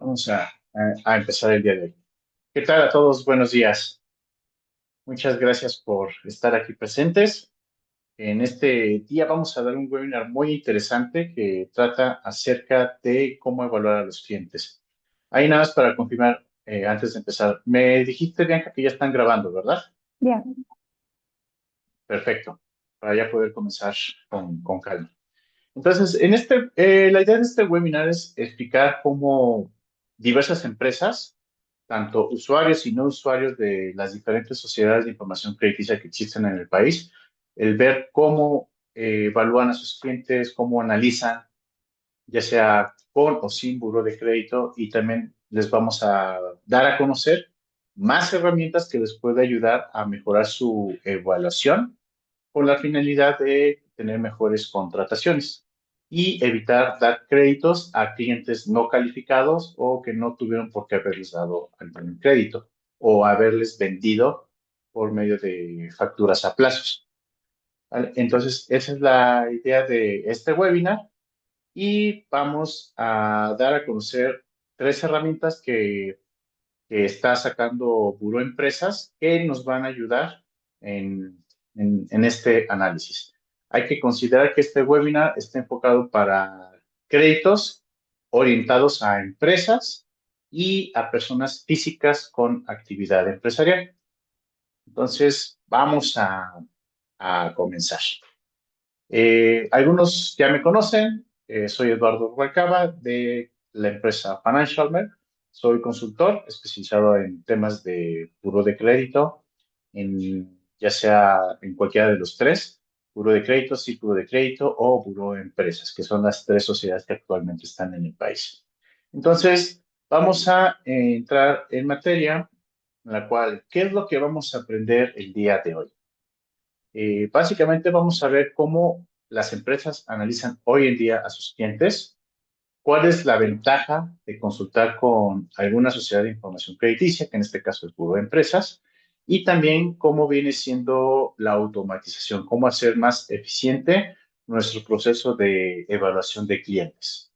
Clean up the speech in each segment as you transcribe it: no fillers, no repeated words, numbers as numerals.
Vamos a empezar el día de hoy. ¿Qué tal a todos? Buenos días. Muchas gracias por estar aquí presentes. En este día vamos a dar un webinar muy interesante que trata acerca de cómo evaluar a los clientes. Ahí nada más para confirmar, antes de empezar. Me dijiste, Bianca, que ya están grabando, ¿verdad? Ya, Perfecto, para ya poder comenzar con calma. Entonces, la idea de este webinar es explicar cómo diversas empresas, tanto usuarios y no usuarios de las diferentes sociedades de información crediticia que existen en el país, el ver cómo evalúan a sus clientes, cómo analizan, ya sea con o sin buró de crédito, y también les vamos a dar a conocer más herramientas que les puede ayudar a mejorar su evaluación con la finalidad de tener mejores contrataciones y evitar dar créditos a clientes no calificados o que no tuvieron por qué haberles dado algún crédito o haberles vendido por medio de facturas a plazos. ¿Vale? Entonces, esa es la idea de este webinar y vamos a dar a conocer tres herramientas que está sacando Buró Empresas que nos van a ayudar en este análisis. Hay que considerar que este webinar está enfocado para créditos orientados a empresas y a personas físicas con actividad empresarial. Entonces, vamos a comenzar. Algunos ya me conocen, soy Eduardo Rubalcaba de la empresa Financialmer. Soy consultor especializado en temas de buro de crédito, ya sea en cualquiera de los tres, buro de crédito, círculo de crédito o buro de empresas, que son las tres sociedades que actualmente están en el país. Entonces, vamos a entrar en materia, en la cual, ¿qué es lo que vamos a aprender el día de hoy? Básicamente vamos a ver cómo las empresas analizan hoy en día a sus clientes, cuál es la ventaja de consultar con alguna sociedad de información crediticia, que en este caso es Buró de Empresas, y también cómo viene siendo la automatización, cómo hacer más eficiente nuestro proceso de evaluación de clientes.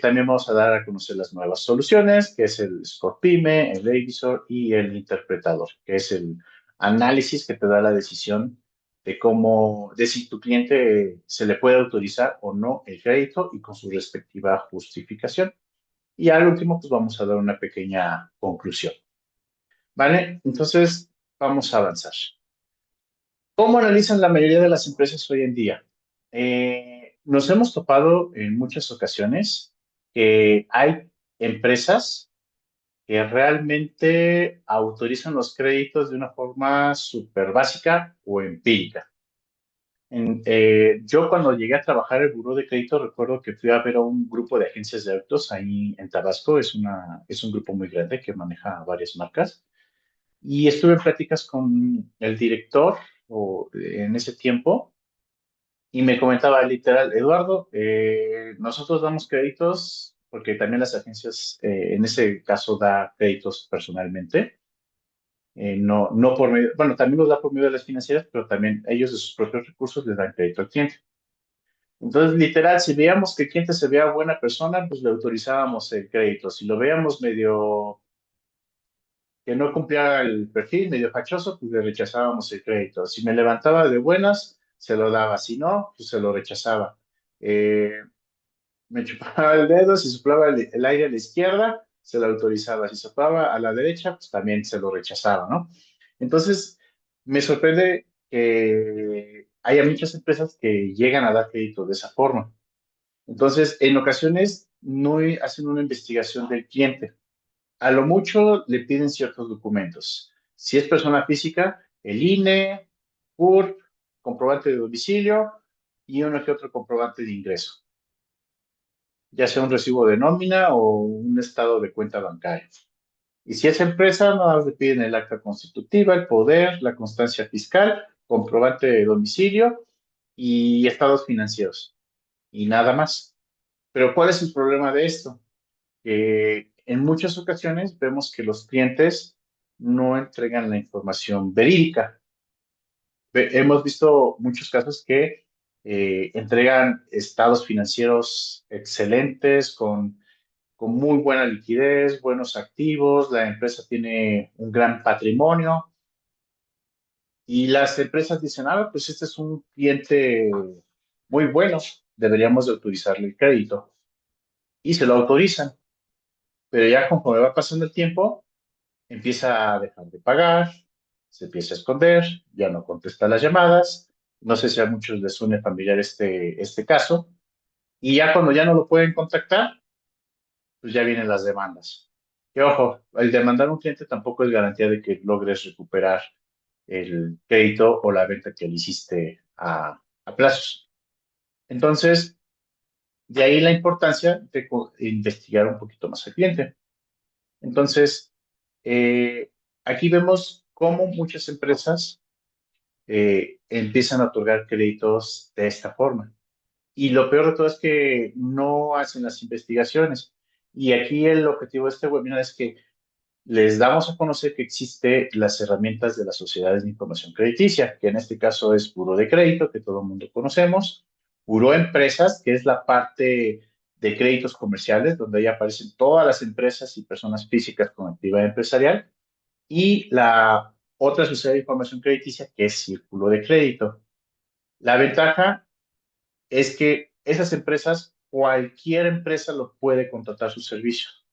También vamos a dar a conocer las nuevas soluciones, que es el Score PYME, el Revisor y el Interpretador, que es el análisis que te da la decisión de si tu cliente se le puede autorizar o no el crédito y con su respectiva justificación. Y al último, pues vamos a dar una pequeña conclusión. ¿Vale? Entonces, vamos a avanzar. ¿Cómo analizan la mayoría de las empresas hoy en día? Nos hemos topado en muchas ocasiones que hay empresas que realmente autorizan los créditos de una forma súper básica o empírica. Yo cuando llegué a trabajar en el Buró de Crédito recuerdo que fui a ver a un grupo de agencias de autos ahí en Tabasco, es un grupo muy grande que maneja varias marcas. Y estuve en pláticas con el director en ese tiempo y me comentaba literal, Eduardo, nosotros damos créditos porque también las agencias, en ese caso, da créditos personalmente. No por medio, bueno, también los da por medio de las financieras, pero también ellos de sus propios recursos les dan crédito al cliente. Entonces, literal, si veíamos que el cliente se veía buena persona, pues le autorizábamos el crédito. Si lo veíamos medio que no cumplía el perfil, medio fachoso, pues le rechazábamos el crédito. Si me levantaba de buenas, se lo daba. Si no, pues se lo rechazaba. Eh, Me chupaba el dedo, si soplaba el aire a la izquierda, se lo autorizaba. Si soplaba a la derecha, pues también se lo rechazaba, ¿no? Entonces, me sorprende que haya muchas empresas que llegan a dar crédito de esa forma. Entonces, en ocasiones no hacen una investigación del cliente. A lo mucho le piden ciertos documentos. Si es persona física, el INE, CURP, comprobante de domicilio y uno que otro comprobante de ingreso, ya sea un recibo de nómina o un estado de cuenta bancaria. Y si es empresa, nada más le piden el acta constitutiva, el poder, la constancia fiscal, comprobante de domicilio y estados financieros. Y nada más. Pero ¿cuál es el problema de esto? Que en muchas ocasiones vemos que los clientes no entregan la información verídica. Hemos visto muchos casos que entregan estados financieros excelentes, con con muy buena liquidez, buenos activos, la empresa tiene un gran patrimonio y las empresas dicen, ah, pues este es un cliente muy bueno, deberíamos de autorizarle el crédito y se lo autorizan, pero ya conforme va pasando el tiempo, empieza a dejar de pagar, se empieza a esconder, ya no contesta las llamadas, no sé si a muchos les suene familiar este caso, y ya cuando ya no lo pueden contactar, pues ya vienen las demandas. Que ojo, el demandar a un cliente tampoco es garantía de que logres recuperar el crédito o la venta que le hiciste a plazos. Entonces, de ahí la importancia de investigar un poquito más al cliente. Entonces, aquí vemos cómo muchas empresas empiezan a otorgar créditos de esta forma. Y lo peor de todo es que no hacen las investigaciones. Y aquí el objetivo de este webinar es que les damos a conocer que existen las herramientas de las sociedades de información crediticia, que en este caso es Buró de Crédito, que todo el mundo conocemos, Buró Empresas, que es la parte de créditos comerciales, donde ahí aparecen todas las empresas y personas físicas con actividad empresarial, y la otra sociedad de información crediticia, que es Círculo de Crédito. La ventaja es que esas empresas, cualquier empresa lo puede contratar sus servicios.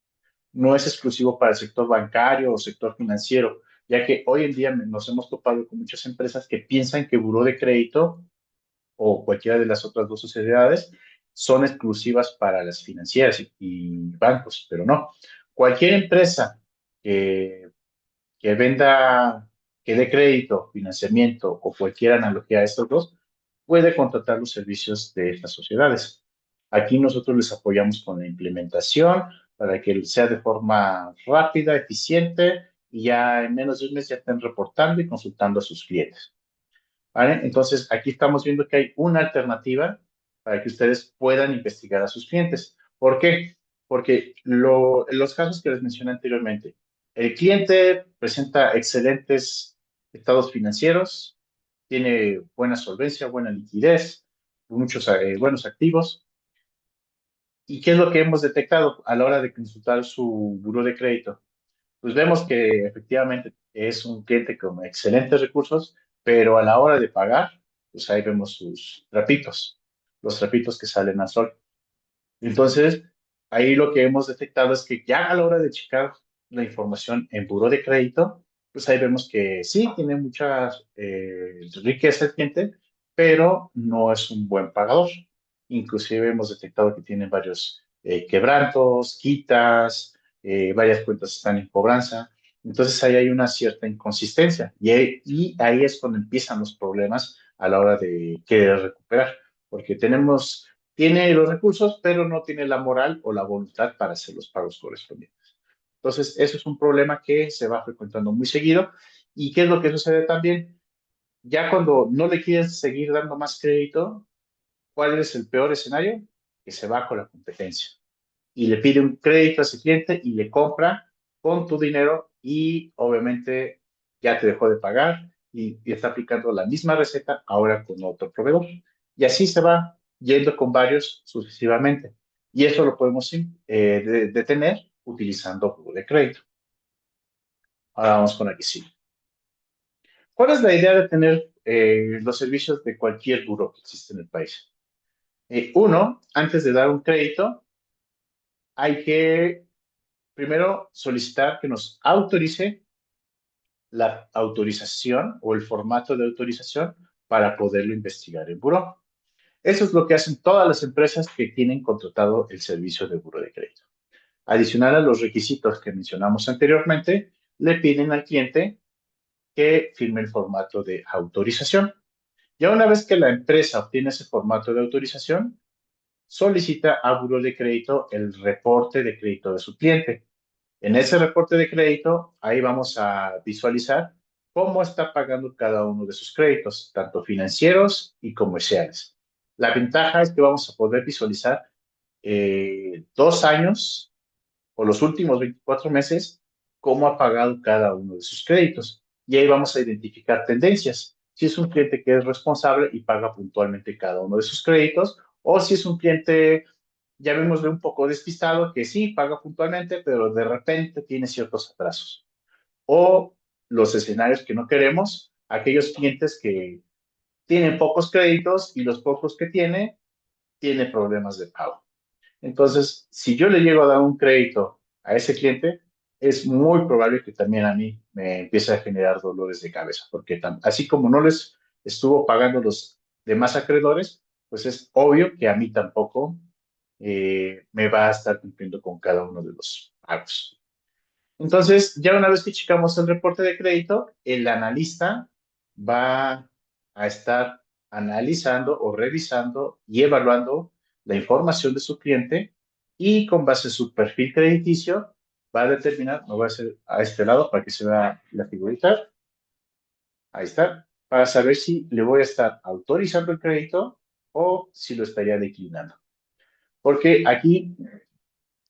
No es exclusivo para el sector bancario o sector financiero, ya que hoy en día nos hemos topado con muchas empresas que piensan que buró de crédito o cualquiera de las otras dos sociedades son exclusivas para las financieras y bancos, pero no. Cualquier empresa que, que venda, que dé crédito, financiamiento o cualquier analogía a estos dos, puede contratar los servicios de estas sociedades. Aquí nosotros les apoyamos con la implementación para que sea de forma rápida, eficiente y ya en menos de un mes ya estén reportando y consultando a sus clientes. ¿Vale? Entonces, aquí estamos viendo que hay una alternativa para que ustedes puedan investigar a sus clientes. ¿Por qué? Porque los casos que les mencioné anteriormente, el cliente presenta excelentes estados financieros, tiene buena solvencia, buena liquidez, muchos buenos activos. ¿Y qué es lo que hemos detectado a la hora de consultar su buró de crédito? Pues vemos que efectivamente es un cliente con excelentes recursos, pero a la hora de pagar, pues ahí vemos sus trapitos, los trapitos que salen al sol. Entonces, ahí lo que hemos detectado es que ya a la hora de checar la información en buró de crédito, pues ahí vemos que sí, tiene mucha riqueza el cliente, pero no es un buen pagador. Inclusive hemos detectado que tiene varios quebrantos, quitas, varias cuentas están en cobranza. Entonces ahí hay una cierta inconsistencia y ahí es cuando empiezan los problemas a la hora de querer recuperar, porque tiene los recursos, pero no tiene la moral o la voluntad para hacer los pagos correspondientes. Entonces, eso es un problema que se va frecuentando muy seguido. ¿Y qué es lo que sucede también? Ya cuando no le quieres seguir dando más crédito, ¿cuál es el peor escenario? Que se va con la competencia y le pide un crédito a ese cliente y le compra con tu dinero y obviamente ya te dejó de pagar y está aplicando la misma receta ahora con otro proveedor. Y así se va yendo con varios sucesivamente. Y eso lo podemos detener utilizando Buró de Crédito. Ahora vamos con la que sigue. ¿Cuál es la idea de tener los servicios de cualquier buró que existe en el país? Uno, antes de dar un crédito, hay que primero solicitar que nos autorice la autorización o el formato de autorización para poderlo investigar en buró. Eso es lo que hacen todas las empresas que tienen contratado el servicio de buró de crédito. Adicional a los requisitos que mencionamos anteriormente, le piden al cliente que firme el formato de autorización. Ya una vez que la empresa obtiene ese formato de autorización, solicita a buró de crédito el reporte de crédito de su cliente. En ese reporte de crédito, ahí vamos a visualizar cómo está pagando cada uno de sus créditos, tanto financieros y comerciales. La ventaja es que vamos a poder visualizar 2 años o los últimos 24 meses cómo ha pagado cada uno de sus créditos. Y ahí vamos a identificar tendencias. Si es un cliente que es responsable y paga puntualmente cada uno de sus créditos, o si es un cliente ya vemos de un poco despistado que sí, paga puntualmente, pero de repente tiene ciertos atrasos. O los escenarios que no queremos, aquellos clientes que tienen pocos créditos y los pocos que tiene problemas de pago. Entonces, si yo le llego a dar un crédito a ese cliente, es muy probable que también a mí me empiece a generar dolores de cabeza, porque así como no les estuvo pagando los demás acreedores, pues es obvio que a mí tampoco me va a estar cumpliendo con cada uno de los pagos. Entonces, ya una vez que checamos el reporte de crédito, el analista va a estar analizando o revisando y evaluando la información de su cliente y con base a su perfil crediticio va a determinar, me voy a hacer a este lado para que se vea la figurita, ahí está, para saber si le voy a estar autorizando el crédito o si lo estaría declinando. Porque aquí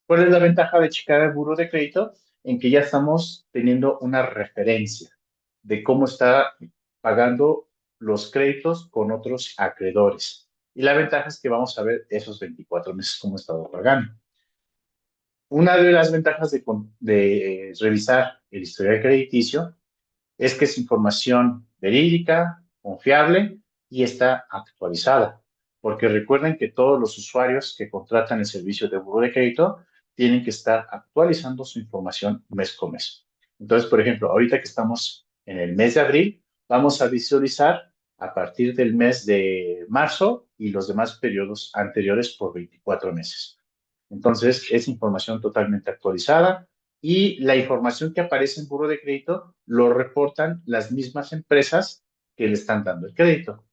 ¿cuál es la ventaja de checar el buro de crédito? En que ya estamos teniendo una referencia de cómo está pagando los créditos con otros acreedores. Y la ventaja es que vamos a ver esos 24 meses cómo ha estado pagando. Una de las ventajas de revisar el historial crediticio es que es información verídica, confiable y está actualizada. Porque recuerden que todos los usuarios que contratan el servicio de buro de crédito tienen que estar actualizando su información mes con mes. Entonces, por ejemplo, ahorita que estamos en el mes de abril, vamos a visualizar a partir del mes de marzo y los demás periodos anteriores por 24 meses. Entonces, es información totalmente actualizada y la información que aparece en buro de crédito lo reportan las mismas empresas que le están dando el crédito.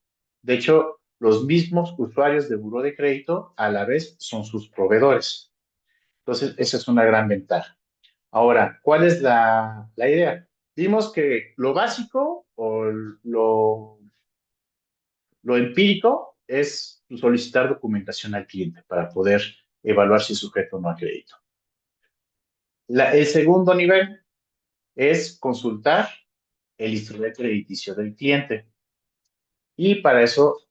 De hecho, los mismos usuarios de buro de crédito a la vez son sus proveedores. Entonces, esa es una gran ventaja. Ahora, ¿cuál es la idea? Vimos que lo básico o lo empírico es solicitar documentación al cliente para poder evaluar si es sujeto o no a crédito. El segundo nivel es consultar el historial crediticio del cliente. Y para eso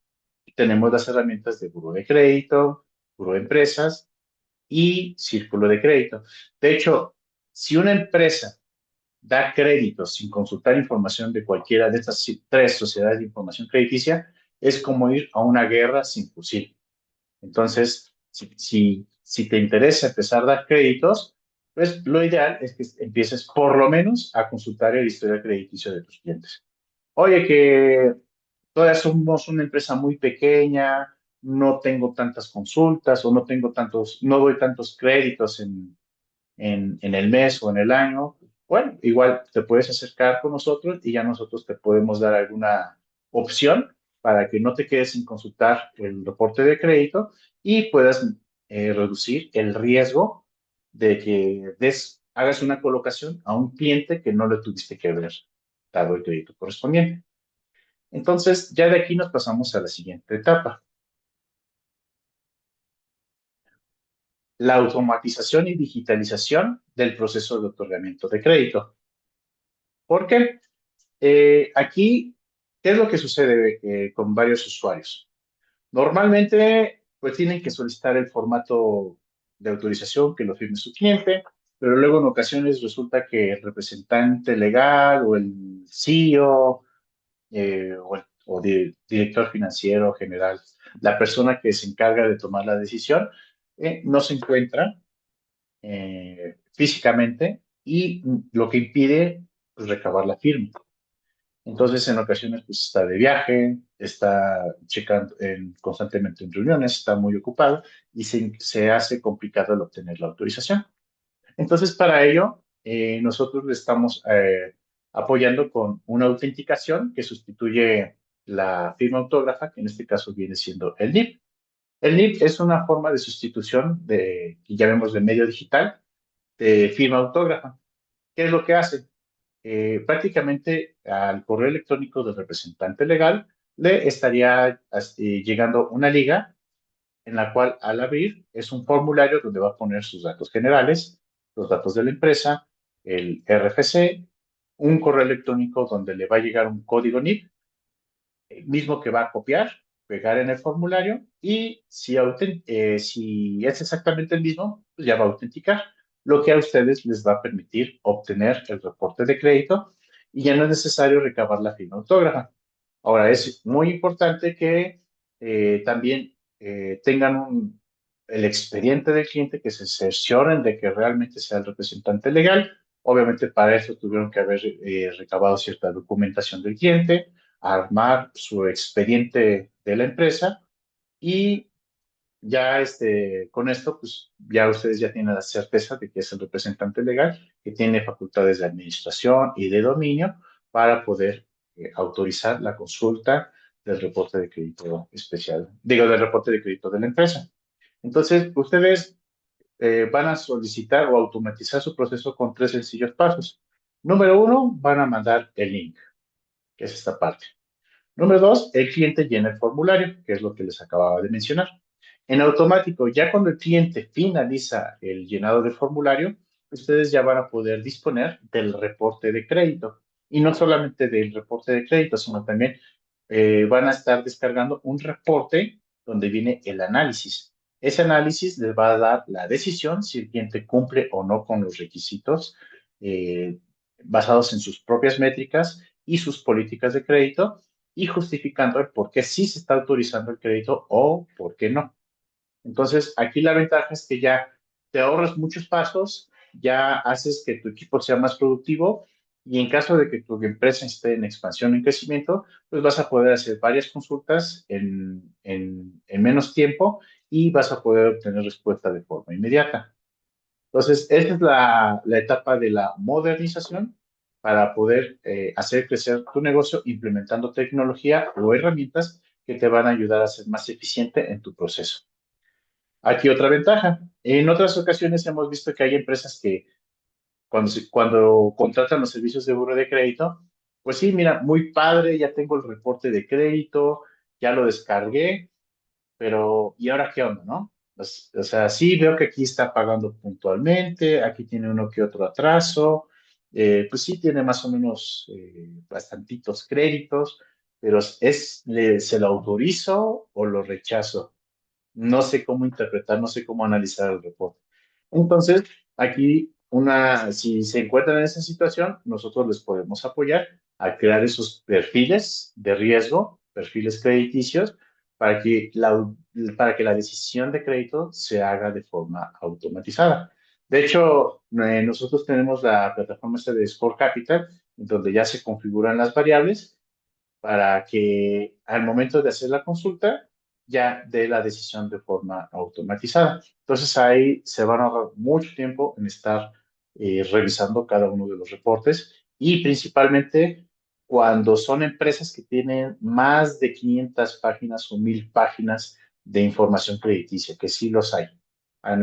tenemos las herramientas de buro de crédito, buro de empresas y círculo de crédito. De hecho, si una empresa da crédito sin consultar información de cualquiera de estas tres sociedades de información crediticia, es como ir a una guerra sin fusil. Entonces, si te interesa empezar a dar créditos, pues lo ideal es que empieces por lo menos a consultar el historial crediticio de tus clientes. Oye, que todavía somos una empresa muy pequeña, no tengo tantas consultas o no doy tantos créditos en el mes o en el año. Bueno, igual te puedes acercar con nosotros y ya nosotros te podemos dar alguna opción para que no te quedes sin consultar el reporte de crédito y puedas reducir el riesgo de que hagas una colocación a un cliente que no le tuviste que haber dado el crédito correspondiente. Entonces, ya de aquí nos pasamos a la siguiente etapa, la automatización y digitalización del proceso de otorgamiento de crédito. ¿Por qué? Aquí, ¿qué es lo que sucede con varios usuarios? Normalmente, pues tienen que solicitar el formato de autorización que lo firme su cliente, pero luego en ocasiones resulta que el representante legal o el CEO director financiero general, la persona que se encarga de tomar la decisión, no se encuentra físicamente y lo que impide pues, recabar la firma. Entonces, en ocasiones, pues está de viaje, está checando constantemente en reuniones, está muy ocupado y se hace complicado el obtener la autorización. Entonces, para ello, nosotros le estamos apoyando con una autenticación que sustituye la firma autógrafa, que en este caso viene siendo el NIP. El NIP es una forma de sustitución que llamémosle medio digital, de firma autógrafa. ¿Qué es lo que hace? Prácticamente al correo electrónico del representante legal le estaría llegando una liga en la cual al abrir es un formulario donde va a poner sus datos generales, los datos de la empresa, el RFC, un correo electrónico donde le va a llegar un código NIP, el mismo que va a copiar pegar en el formulario y si es exactamente el mismo, pues ya va a autenticar, lo que a ustedes les va a permitir obtener el reporte de crédito y ya no es necesario recabar la firma autógrafa. Ahora, es muy importante que también tengan el expediente del cliente, que se cercioren de que realmente sea el representante legal. Obviamente, para eso tuvieron que haber recabado cierta documentación del cliente, armar su expediente de la empresa y ya con esto, pues ya ustedes ya tienen la certeza de que es el representante legal, que tiene facultades de administración y de dominio para poder autorizar la consulta del reporte de crédito especial, digo, del reporte de crédito de la empresa. Entonces, ustedes van a solicitar o automatizar su proceso con tres sencillos pasos. Número uno, van a mandar el link, que es esta parte. Número dos, el cliente llena el formulario, que es lo que les acababa de mencionar. En automático, ya cuando el cliente finaliza el llenado del formulario, ustedes ya van a poder disponer del reporte de crédito. Y no solamente del reporte de crédito, sino también van a estar descargando un reporte donde viene el análisis. Ese análisis les va a dar la decisión si el cliente cumple o no con los requisitos eh, basados en sus propias métricas y sus políticas de crédito y justificando el por qué sí se está autorizando el crédito o por qué no. Entonces, aquí la ventaja es que ya te ahorras muchos pasos, ya haces que tu equipo sea más productivo y en caso de que tu empresa esté en expansión, en crecimiento, pues vas a poder hacer varias consultas en menos tiempo y vas a poder obtener respuesta de forma inmediata. Entonces, esta es la etapa de la modernización para poder hacer crecer tu negocio implementando tecnología o herramientas que te van a ayudar a ser más eficiente en tu proceso. Aquí otra ventaja. En otras ocasiones hemos visto que hay empresas que cuando contratan los servicios de buro de crédito, pues sí, mira, muy padre, ya tengo el reporte de crédito, ya lo descargué, pero ¿y ahora qué onda, no? O sea, sí veo que aquí está pagando puntualmente, aquí tiene uno que otro atraso, pues sí tiene más o menos bastantitos créditos, pero ¿se lo autorizo o lo rechazo? No sé cómo interpretar, no sé cómo analizar el reporte. Entonces, aquí, si se encuentran en esa situación, nosotros les podemos apoyar a crear esos perfiles de riesgo, perfiles crediticios, para que la decisión de crédito se haga de forma automatizada. De hecho, nosotros tenemos la plataforma esta de Score Capital, donde ya se configuran las variables para que al momento de hacer la consulta ya dé la decisión de forma automatizada. Entonces ahí se van a ahorrar mucho tiempo en estar revisando cada uno de los reportes y principalmente cuando son empresas que tienen más de 500 páginas o 1000 páginas de información crediticia, que sí los hay.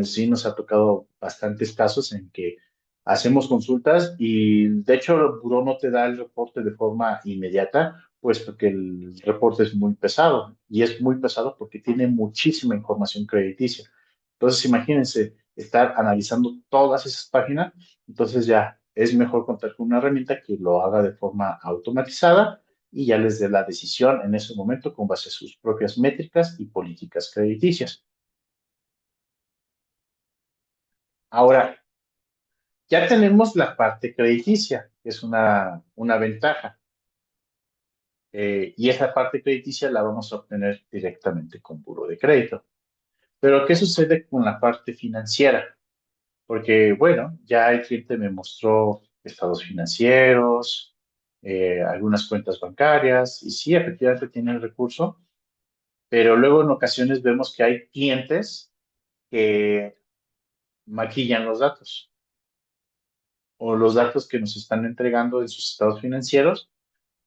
Sí nos ha tocado bastantes casos en que hacemos consultas y de hecho el buró no te da el reporte de forma inmediata, puesto que el reporte es muy pesado y es muy pesado porque tiene muchísima información crediticia. Entonces, imagínense estar analizando todas esas páginas, entonces ya es mejor contar con una herramienta que lo haga de forma automatizada y ya les dé la decisión en ese momento con base a sus propias métricas y políticas crediticias. Ahora, ya tenemos la parte crediticia, que es una ventaja. Y esa parte crediticia la vamos a obtener directamente con buro de crédito. Pero, ¿qué sucede con la parte financiera? Porque, bueno, ya el cliente me mostró estados financieros, algunas cuentas bancarias, y sí, efectivamente tiene el recurso, pero luego en ocasiones vemos que hay clientes que maquillan los datos o los datos que nos están entregando en sus estados financieros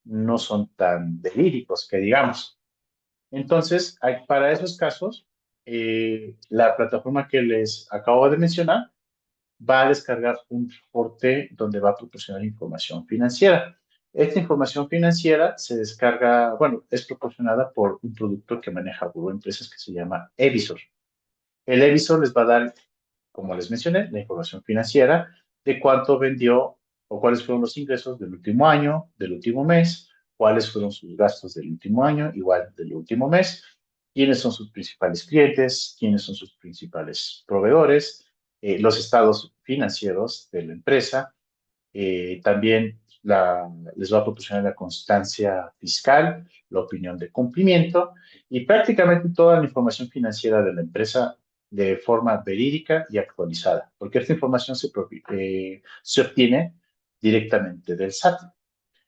no son tan verídicos que digamos. Entonces, para esos casos, la plataforma que les acabo de mencionar va a descargar un reporte donde va a proporcionar información financiera. Esta información financiera se descarga, bueno, es proporcionada por un producto que maneja Buró Empresas que se llama Evisor. El Evisor les va a dar, como les mencioné, la información financiera de cuánto vendió o cuáles fueron los ingresos del último año, del último mes cuáles fueron sus gastos del último año, igual del último mes, quiénes son sus principales clientes, quiénes son sus principales proveedores, los estados financieros de la empresa. También les va a proporcionar la constancia fiscal, la opinión de cumplimiento y prácticamente toda la información financiera de la empresa de forma verídica y actualizada, porque esta información se obtiene directamente del SAT.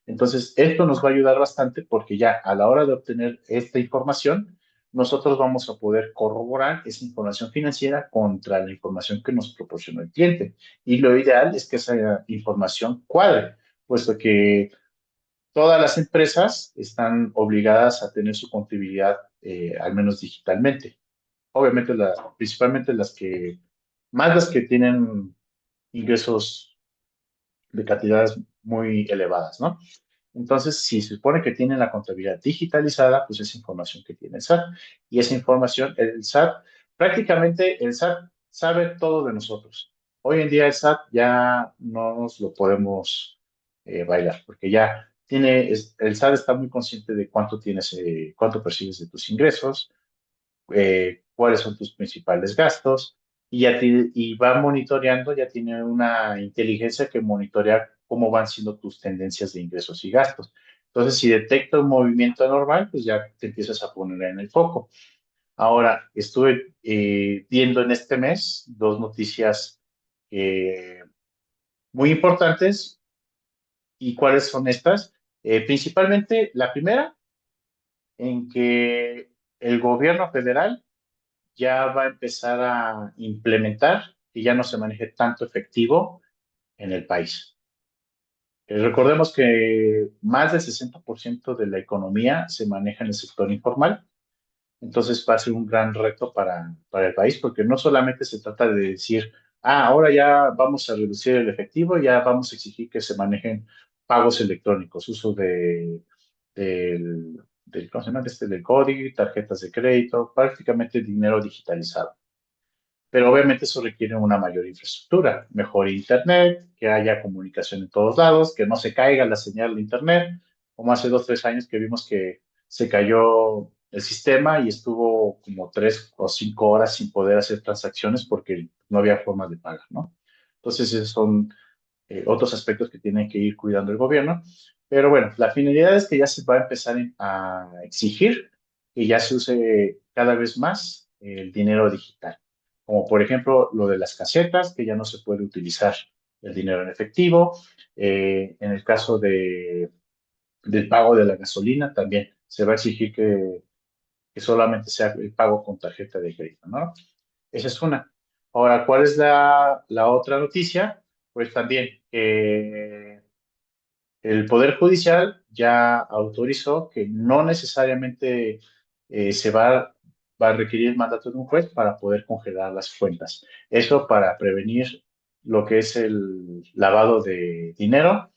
Entonces, esto nos va a ayudar bastante porque ya a la hora de obtener esta información, nosotros vamos a poder corroborar esa información financiera contra la información que nos proporcionó el cliente. Y lo ideal es que esa información cuadre, puesto que todas las empresas están obligadas a tener su contabilidad, al menos digitalmente. Obviamente, principalmente más las que tienen ingresos de cantidades muy elevadas, ¿no? Entonces, si se supone que tienen la contabilidad digitalizada, pues es información que tiene el SAT. Y esa información, el SAT, prácticamente el SAT sabe todo de nosotros. Hoy en día el SAT ya no nos lo podemos bailar, porque el SAT está muy consciente de cuánto tienes, cuánto percibes de tus ingresos, cuáles son tus principales gastos y va monitoreando, ya tiene una inteligencia que monitorea cómo van siendo tus tendencias de ingresos y gastos. Entonces, si detecta un movimiento anormal, pues ya te empiezas a poner en el foco. Ahora, estuve viendo en este mes dos noticias eh, muy importantes. ¿Y cuáles son estas? Principalmente la primera, en que el gobierno federal ya va a empezar a implementar y ya no se maneje tanto efectivo en el país. Recordemos que más del 60% de la economía se maneja en el sector informal, entonces va a ser un gran reto para el país porque no solamente se trata de decir, ahora ya vamos a reducir el efectivo, ya vamos a exigir que se manejen pagos electrónicos, uso ¿cómo se llama? Del código, tarjetas de crédito, prácticamente dinero digitalizado. Pero obviamente eso requiere una mayor infraestructura, mejor internet, que haya comunicación en todos lados, que no se caiga la señal de internet, como hace 2, 3 años que vimos que se cayó el sistema y estuvo como 3 o 5 horas sin poder hacer transacciones porque no había forma de pagar, ¿no? Entonces, esos son otros aspectos que tiene que ir cuidando el gobierno. Pero bueno, la finalidad es que ya se va a empezar a exigir que ya se use cada vez más el dinero digital, como por ejemplo lo de las casetas, que ya no se puede utilizar el dinero en efectivo. En el caso del pago de la gasolina, también se va a exigir que solamente sea el pago con tarjeta de crédito, ¿no? Esa es una. Ahora, ¿cuál es la otra noticia? Pues también el Poder Judicial ya autorizó que no necesariamente va a requerir el mandato de un juez para poder congelar las cuentas. Eso para prevenir lo que es el lavado de dinero.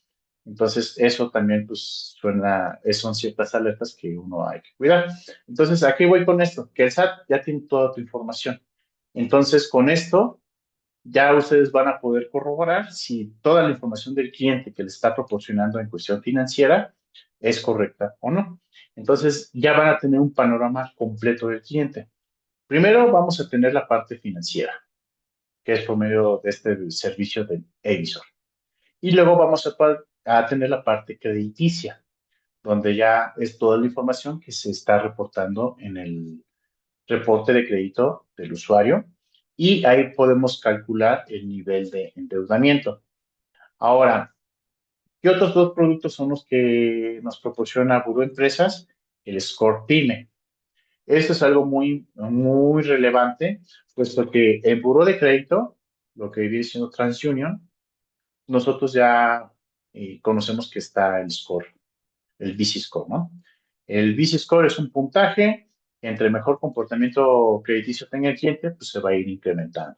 Entonces, eso también pues son ciertas alertas que uno hay que cuidar. Entonces, aquí voy con esto, que el SAT ya tiene toda tu información. Entonces, con esto ya ustedes van a poder corroborar si toda la información del cliente que le está proporcionando en cuestión financiera es correcta o no. Entonces, ya van a tener un panorama completo del cliente. Primero vamos a tener la parte financiera, que es por medio de este servicio del Evisor. Y luego vamos a tener la parte crediticia, donde ya es toda la información que se está reportando en el reporte de crédito del usuario y ahí podemos calcular el nivel de endeudamiento. Ahora, ¿qué otros dos productos son los que nos proporciona Buró Empresas? El Score PYME. Esto es algo muy, muy relevante, puesto que el Buró de Crédito, lo que viene siendo TransUnion, nosotros ya conocemos que está el score, el BC Score, ¿no? El BC Score es un puntaje, entre mejor comportamiento crediticio tenga el cliente, pues se va a ir incrementando.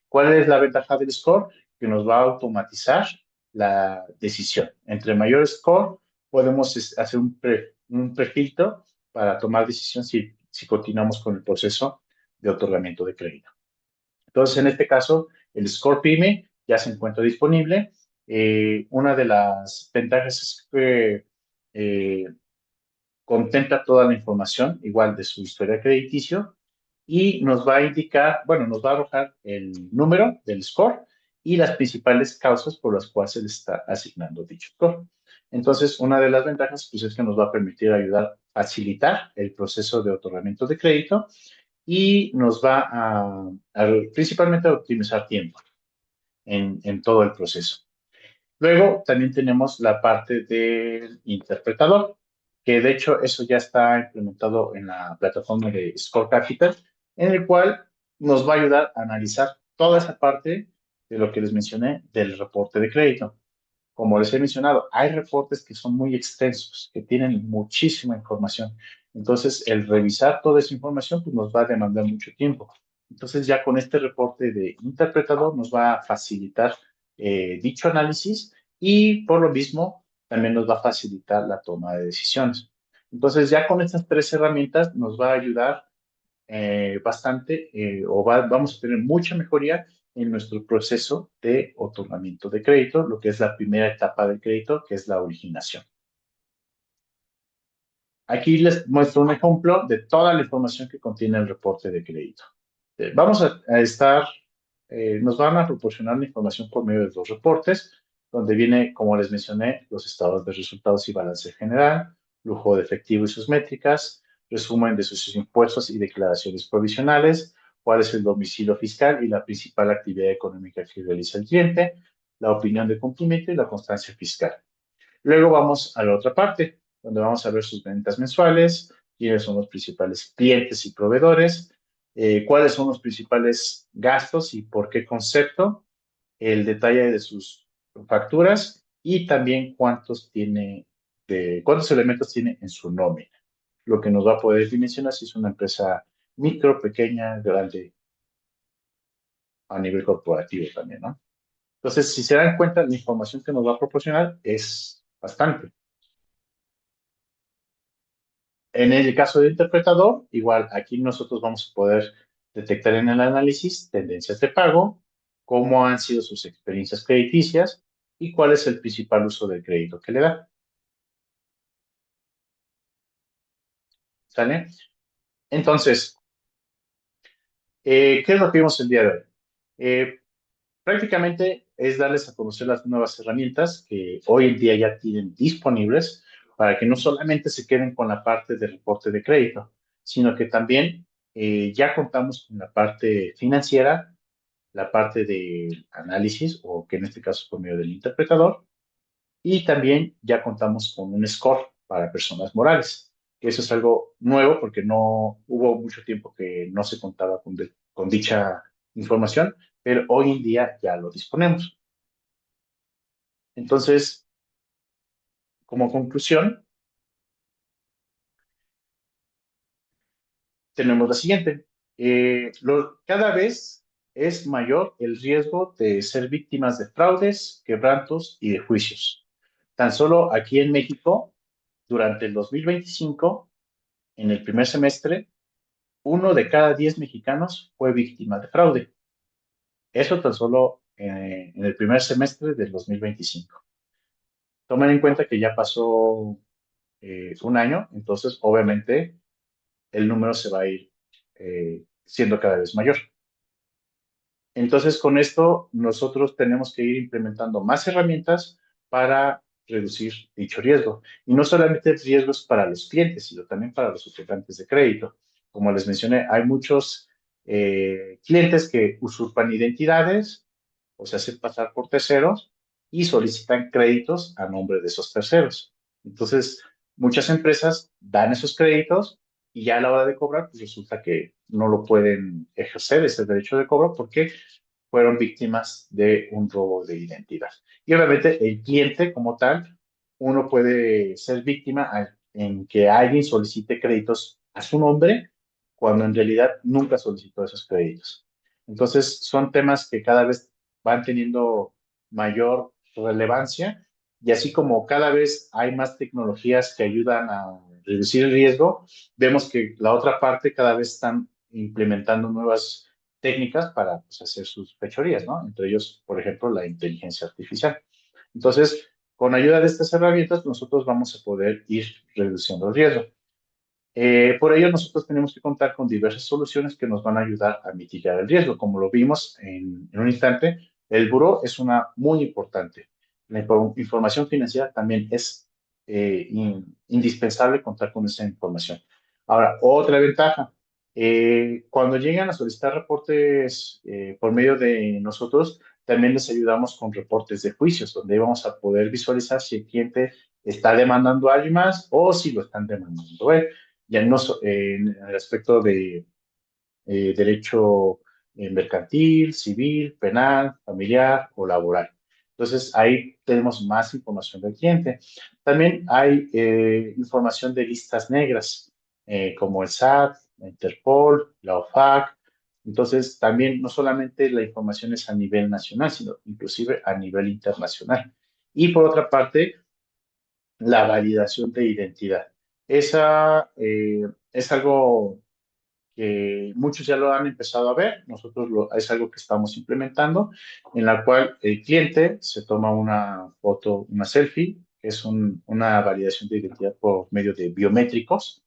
¿Cuál es la ventaja del score? Que nos va a automatizar la decisión. Entre mayor score, podemos hacer un prefiltro para tomar decisión si continuamos con el proceso de otorgamiento de crédito. Entonces, en este caso, el score PYME ya se encuentra disponible. Una de las ventajas es que eh, contempla toda la información, igual de su historia crediticio, y nos va a indicar, bueno, nos va a arrojar el número del score y las principales causas por las cuales se le está asignando dicho score. Entonces, una de las ventajas pues, es que nos va a permitir ayudar a facilitar el proceso de otorgamiento de crédito y nos va principalmente a optimizar tiempo en todo el proceso. Luego también tenemos la parte del interpretador, que de hecho eso ya está implementado en la plataforma de Score Capital, en el cual nos va a ayudar a analizar toda esa parte de lo que les mencioné del reporte de crédito. Como les he mencionado, hay reportes que son muy extensos, que tienen muchísima información. Entonces, el revisar toda esa información pues, nos va a demandar mucho tiempo. Entonces, ya con este reporte de interpretador nos va a facilitar dicho análisis y por lo mismo también nos va a facilitar la toma de decisiones. Entonces, ya con estas tres herramientas nos va a ayudar bastante vamos a tener mucha mejoría en nuestro proceso de otorgamiento de crédito, lo que es la primera etapa del crédito, que es la originación. Aquí les muestro un ejemplo de toda la información que contiene el reporte de crédito. Vamos a estar, nos van a proporcionar la información por medio de dos reportes, donde viene, como les mencioné, los estados de resultados y balance general, flujo de efectivo y sus métricas, resumen de sus impuestos y declaraciones provisionales, cuál es el domicilio fiscal y la principal actividad económica que realiza el cliente, la opinión de cumplimiento y la constancia fiscal. Luego vamos a la otra parte, donde vamos a ver sus ventas mensuales, quiénes son los principales clientes y proveedores, cuáles son los principales gastos y por qué concepto, el detalle de sus facturas y también cuántos elementos tiene en su nómina, lo que nos va a poder dimensionar si es una empresa micro, pequeña, grande, a nivel corporativo también, ¿no? Entonces, si se dan cuenta, la información que nos va a proporcionar es bastante. En el caso del interpretador, igual aquí nosotros vamos a poder detectar en el análisis tendencias de pago, cómo han sido sus experiencias crediticias y cuál es el principal uso del crédito que le da. ¿Sale? Entonces, ¿qué es lo que vimos el día de hoy? Eh, Prácticamente es darles a conocer las nuevas herramientas que hoy en día ya tienen disponibles para que no solamente se queden con la parte de reporte de crédito, sino que también ya contamos con la parte financiera, la parte de análisis, o que en este caso es por medio del interpretador, y también ya contamos con un score para personas morales, que eso es algo nuevo porque no hubo mucho tiempo que no se contaba con dicha información, pero hoy en día ya lo disponemos. Entonces, como conclusión, tenemos la siguiente. Cada vez es mayor el riesgo de ser víctimas de fraudes, quebrantos y de juicios. Tan solo aquí en México, durante el 2025, en el primer semestre, 1 de cada 10 mexicanos fue víctima de fraude. Eso tan solo en el primer semestre del 2025. Tomen en cuenta que ya pasó un año, entonces obviamente el número se va a ir siendo cada vez mayor. Entonces, con esto, nosotros tenemos que ir implementando más herramientas para reducir dicho riesgo. Y no solamente riesgos para los clientes, sino también para los otorgantes de crédito. Como les mencioné, hay muchos clientes que usurpan identidades o se hacen pasar por terceros y solicitan créditos a nombre de esos terceros. Entonces, muchas empresas dan esos créditos y ya a la hora de cobrar, pues resulta que no lo pueden ejercer ese derecho de cobro porque fueron víctimas de un robo de identidad. Y obviamente el cliente como tal, uno puede ser víctima en que alguien solicite créditos a su nombre cuando en realidad nunca solicitó esos créditos. Entonces son temas que cada vez van teniendo mayor relevancia y así como cada vez hay más tecnologías que ayudan a reducir el riesgo, vemos que la otra parte cada vez están implementando nuevas técnicas para pues, hacer sus fechorías, ¿no? Entre ellos, por ejemplo, la inteligencia artificial. Entonces, con ayuda de estas herramientas nosotros vamos a poder ir reduciendo el riesgo. Por ello, nosotros tenemos que contar con diversas soluciones que nos van a ayudar a mitigar el riesgo. Como lo vimos en un instante, el buró es una muy importante. La información financiera también es indispensable contar con esa información. Ahora, otra ventaja, cuando llegan a solicitar reportes por medio de nosotros, también les ayudamos con reportes de juicios, donde vamos a poder visualizar si el cliente está demandando a alguien más o si lo están demandando él ya no en el aspecto de derecho mercantil, civil, penal, familiar o laboral. Entonces, ahí tenemos más información del cliente. También hay información de listas negras, como el SAT, la Interpol, la OFAC. Entonces, también no solamente la información es a nivel nacional, sino inclusive a nivel internacional. Y por otra parte, la validación de identidad. Esa es algo que muchos ya lo han empezado a ver, nosotros es algo que estamos implementando, en la cual el cliente se toma una foto, una selfie, que es una validación de identidad por medio de biométricos,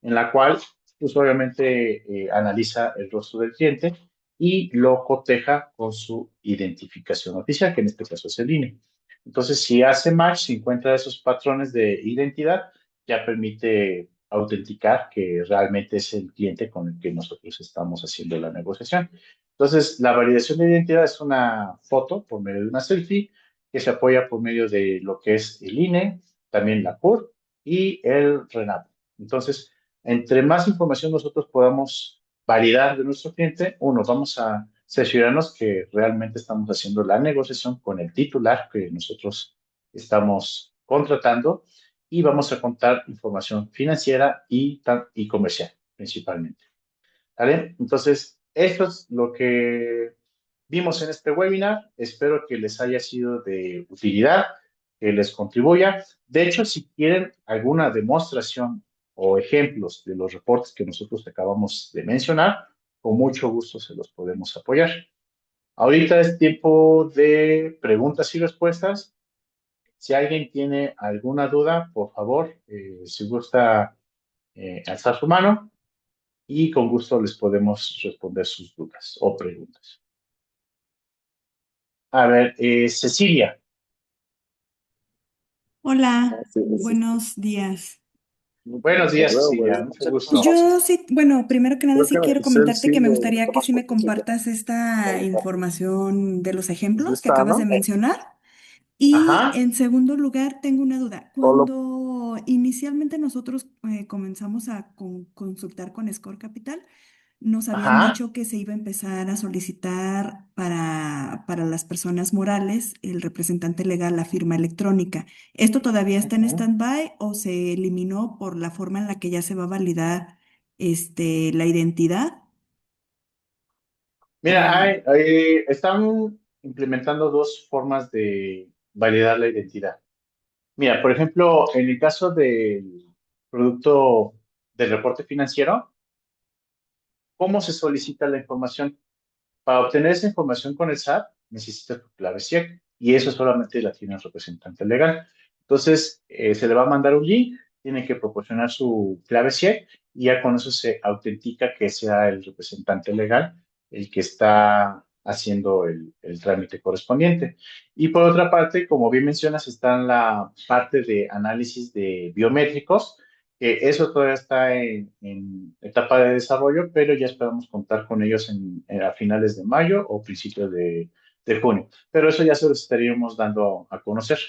en la cual, pues obviamente, analiza el rostro del cliente y lo coteja con su identificación oficial, que en este caso es el INE. Entonces, si hace match, si encuentra esos patrones de identidad, ya permite autenticar que realmente es el cliente con el que nosotros estamos haciendo la negociación. Entonces, la validación de identidad es una foto por medio de una selfie que se apoya por medio de lo que es el INE, también la CUR y el RENAP. Entonces, entre más información nosotros podamos validar de nuestro cliente, uno, vamos a cerciorarnos que realmente estamos haciendo la negociación con el titular que nosotros estamos contratando y vamos a contar información financiera y comercial principalmente. ¿Vale? Entonces, esto es lo que vimos en este webinar. Espero que les haya sido de utilidad, que les contribuya. De hecho, si quieren alguna demostración o ejemplos de los reportes que nosotros acabamos de mencionar, con mucho gusto se los podemos apoyar. Ahorita es tiempo de preguntas y respuestas. Si alguien tiene alguna duda, por favor, si gusta alzar su mano y con gusto les podemos responder sus dudas o preguntas. A ver, Cecilia. Hola, buenos días. Buenos días, Cecilia. Mucho gusto. Yo sí, bueno, primero que nada sí quiero comentarte que me gustaría que sí me compartas esta información de los ejemplos que acabas de mencionar. Y Ajá, en segundo lugar, tengo una duda. Cuando inicialmente nosotros comenzamos a consultar con Score Capital, nos habían ajá. dicho que se iba a empezar a solicitar para las personas morales el representante legal, la firma electrónica. ¿Esto todavía está en Ujú. stand-by o se eliminó por la forma en la que ya se va a validar la identidad? Mira, O, están implementando dos formas de validar la identidad. Mira, por ejemplo, en el caso del producto del reporte financiero, ¿cómo se solicita la información? Para obtener esa información con el SAT, necesitas tu clave SIEC y eso solamente la tiene el representante legal. Entonces, se le va a mandar un link, tiene que proporcionar su clave SIEC y ya con eso se autentica que sea el representante legal el que está haciendo el trámite correspondiente. Y por otra parte, como bien mencionas, está en la parte de análisis de biométricos eso todavía está en etapa de desarrollo, pero ya esperamos contar con ellos a finales de mayo o principios de junio. Pero eso ya se los estaríamos dando a conocer.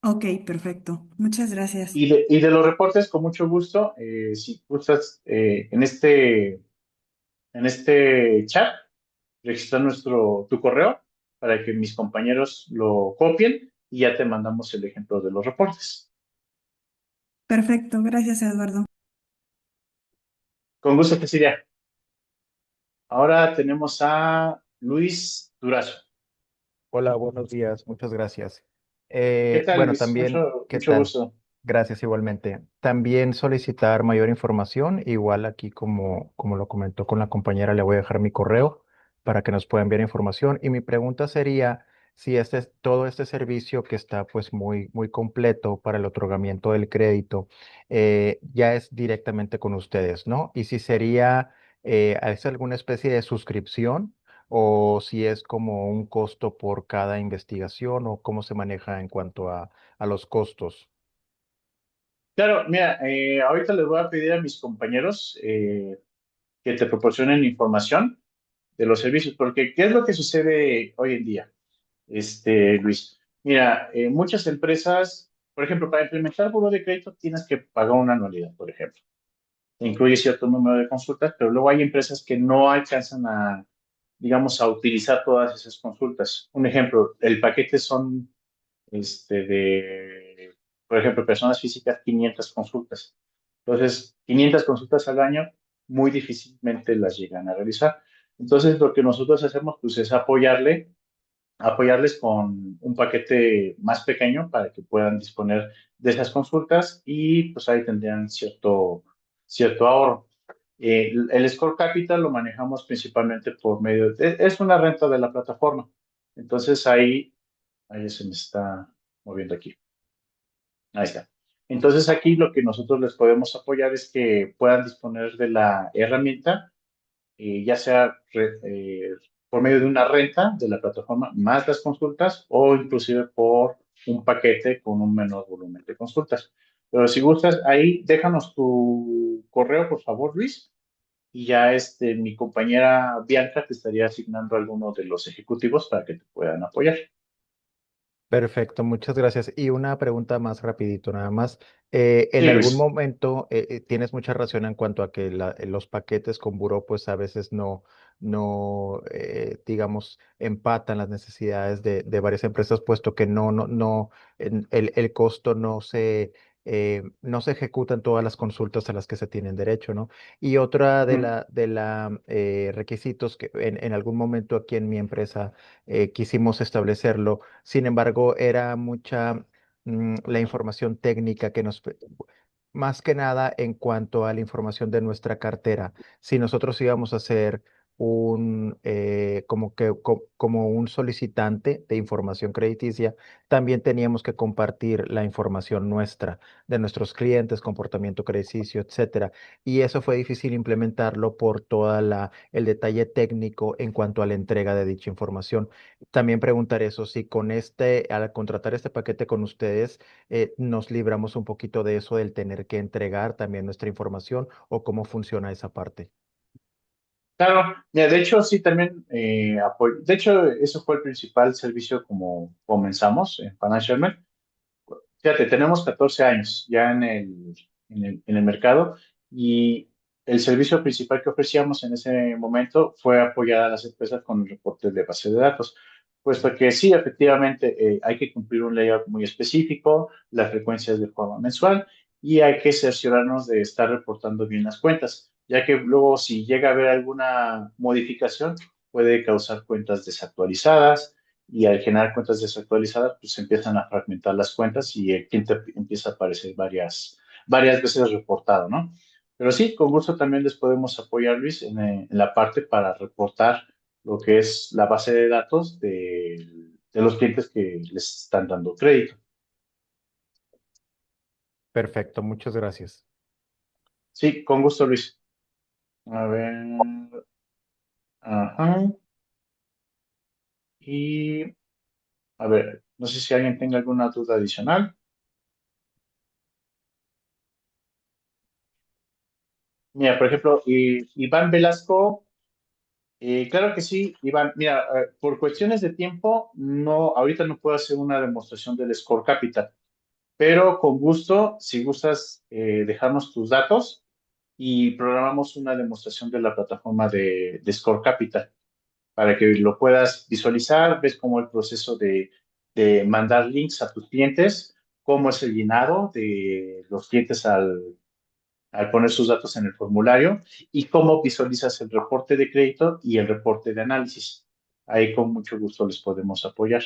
ok, perfecto. Muchas gracias. Y de los reportes, con mucho gusto, si gustas en este chat, registrar tu correo para que mis compañeros lo copien y ya te mandamos el ejemplo de los reportes. Perfecto, gracias, Eduardo. Con gusto, Cecilia. Ahora tenemos a Luis Durazo. Hola, buenos días, muchas gracias. ¿Qué tal, Bueno, Luis? también, Mucho, ¿qué mucho tal? gusto. Gracias igualmente. También solicitar mayor información, igual aquí como lo comentó con la compañera, le voy a dejar mi correo para que nos pueda enviar información. Y mi pregunta sería, si todo este servicio que está pues muy, muy completo para el otorgamiento del crédito ya es directamente con ustedes, ¿no? Y si sería, ¿es alguna especie de suscripción o si es como un costo por cada investigación o cómo se maneja en cuanto a los costos? Claro, mira, ahorita les voy a pedir a mis compañeros que te proporcionen información de los servicios, porque ¿qué es lo que sucede hoy en día, Luis? Mira, muchas empresas, por ejemplo, para implementar buro de crédito tienes que pagar una anualidad, por ejemplo. Incluye cierto número de consultas, pero luego hay empresas que no alcanzan a, digamos, a utilizar todas esas consultas. Un ejemplo, el paquete son por ejemplo, personas físicas, 500 consultas. Entonces, 500 consultas al año, muy difícilmente las llegan a realizar. Entonces, lo que nosotros hacemos, pues, es apoyarles con un paquete más pequeño para que puedan disponer de esas consultas y, pues, ahí tendrían cierto ahorro. El Score Capital lo manejamos principalmente por medio es una renta de la plataforma. Entonces, ahí se me está moviendo aquí. Ahí está. Entonces aquí lo que nosotros les podemos apoyar es que puedan disponer de la herramienta, ya sea por medio de una renta de la plataforma más las consultas o inclusive por un paquete con un menor volumen de consultas. Pero si gustas, ahí déjanos tu correo, por favor, Luis, y ya mi compañera Bianca te estaría asignando a alguno de los ejecutivos para que te puedan apoyar. Perfecto, muchas gracias. Y una pregunta más rapidito, nada más. En Sí, algún Luis. momento tienes mucha razón en cuanto a que los paquetes con buró pues a veces no, digamos, empatan las necesidades de varias empresas, puesto que el costo no se ejecutan todas las consultas a las que se tienen derecho, ¿no? Y otra Ujú, de la requisitos que en algún momento aquí en mi empresa quisimos establecerlo. Sin embargo, era mucha la información técnica más que nada en cuanto a la información de nuestra cartera. Si nosotros íbamos a hacer como un solicitante de información crediticia, también teníamos que compartir la información nuestra, de nuestros clientes, comportamiento crediticio, etcétera. Y eso fue difícil implementarlo por el detalle técnico en cuanto a la entrega de dicha información. También preguntar eso, si al contratar este paquete con ustedes, nos libramos un poquito de eso del tener que entregar también nuestra información o cómo funciona esa parte. claro, mira, de hecho, sí, también apoyo. De hecho, eso fue el principal servicio como comenzamos en Financial. Fíjate, tenemos 14 años ya en el mercado y el servicio principal que ofrecíamos en ese momento fue apoyar a las empresas con el reporte de base de datos, puesto que sí, efectivamente, hay que cumplir un layout muy específico, las frecuencias de forma mensual y hay que cerciorarnos de estar reportando bien las cuentas, ya que luego si llega a haber alguna modificación puede causar cuentas desactualizadas y al generar cuentas desactualizadas, pues se empiezan a fragmentar las cuentas y el cliente empieza a aparecer varias veces reportado, ¿no? Pero sí, con gusto también les podemos apoyar, Luis, en la parte para reportar lo que es la base de datos de los clientes que les están dando crédito. Perfecto, muchas gracias. Sí, con gusto, Luis. A ver, ajá. Y a ver, no sé si alguien tenga alguna duda adicional. Mira, por ejemplo, Iván Velasco. Claro que sí, Iván. Mira, por cuestiones de tiempo, no, ahorita no puedo hacer una demostración del Score Capital, pero con gusto, si gustas dejarnos tus datos y programamos una demostración de la plataforma de Score Capital para que lo puedas visualizar, ves cómo el proceso de mandar links a tus clientes, cómo es el llenado de los clientes al poner sus datos en el formulario y cómo visualizas el reporte de crédito y el reporte de análisis. Ahí con mucho gusto les podemos apoyar.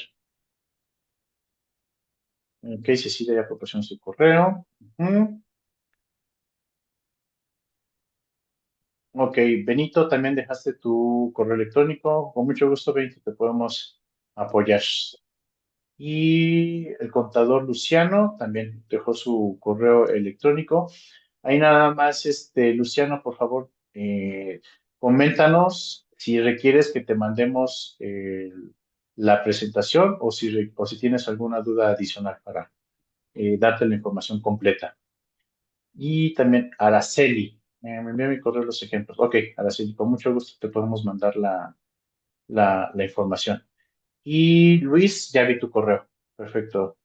Ok, Cecilia ya proporcionó su correo. Ujú. Ok, Benito, también dejaste tu correo electrónico. Con mucho gusto, Benito, te podemos apoyar. Y el contador Luciano también dejó su correo electrónico. Ahí nada más, Luciano, por favor, coméntanos si requieres que te mandemos la presentación o si tienes alguna duda adicional para darte la información completa. Y también Araceli, me envía mi correo los ejemplos. Ok, Araceli, con mucho gusto te podemos mandar la información. Y Luis, ya vi tu correo. Perfecto.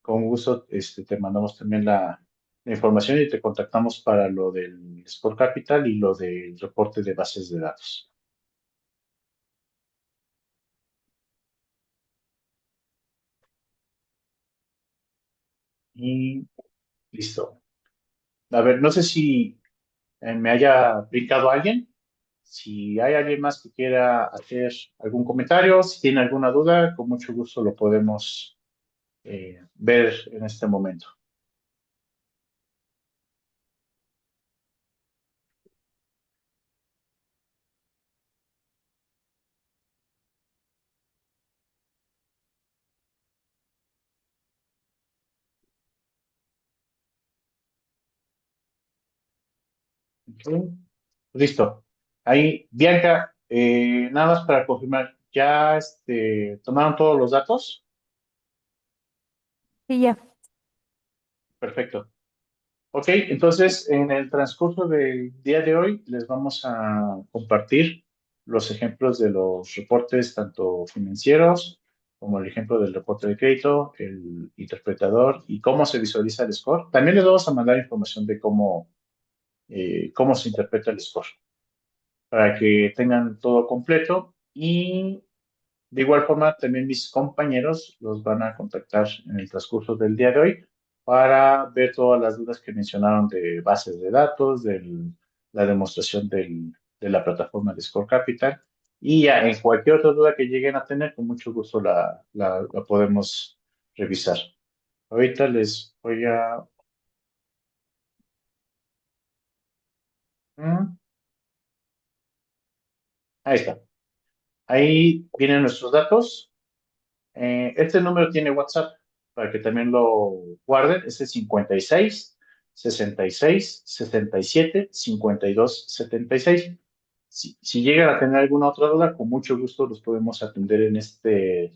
Con gusto, te mandamos también la información y te contactamos para lo del Score Capital y lo del reporte de bases de datos. Y listo. A ver, no sé si me haya brincado alguien. Si hay alguien más que quiera hacer algún comentario, si tiene alguna duda, con mucho gusto lo podemos ver en este momento. Ok. Listo. Ahí, Bianca, nada más para confirmar, ¿ya tomaron todos los datos? Sí, ya. Perfecto. Ok, entonces en el transcurso del día de hoy les vamos a compartir los ejemplos de los reportes, tanto financieros como el ejemplo del reporte de crédito, el interpretador y cómo se visualiza el score. También les vamos a mandar información de cómo se interpreta el score, para que tengan todo completo y de igual forma, también mis compañeros los van a contactar en el transcurso del día de hoy para ver todas las dudas que mencionaron de bases de datos, de la demostración de la plataforma de Score Capital. Y ya en cualquier otra duda que lleguen a tener, con mucho gusto la podemos revisar. Ahorita les voy a... mm, Ahí está. Ahí vienen nuestros datos. Este número tiene WhatsApp para que también lo guarden. Es el 56 66 67 52 76. Si llegan a tener alguna otra duda, con mucho gusto los podemos atender en este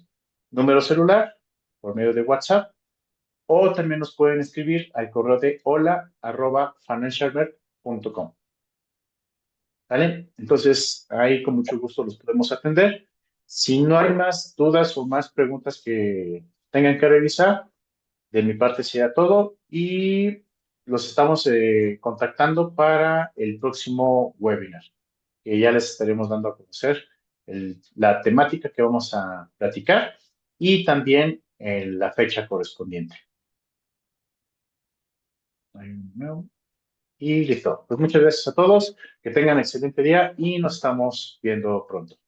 número celular por medio de WhatsApp o también nos pueden escribir al correo de hola@financialnet.com. ¿Vale? Entonces, ahí con mucho gusto los podemos atender. Si no hay más dudas o más preguntas que tengan que revisar, de mi parte sería todo y los estamos contactando para el próximo webinar, que ya les estaremos dando a conocer la temática que vamos a platicar y también la fecha correspondiente. Y listo. Pues muchas gracias a todos, que tengan excelente día y nos estamos viendo pronto.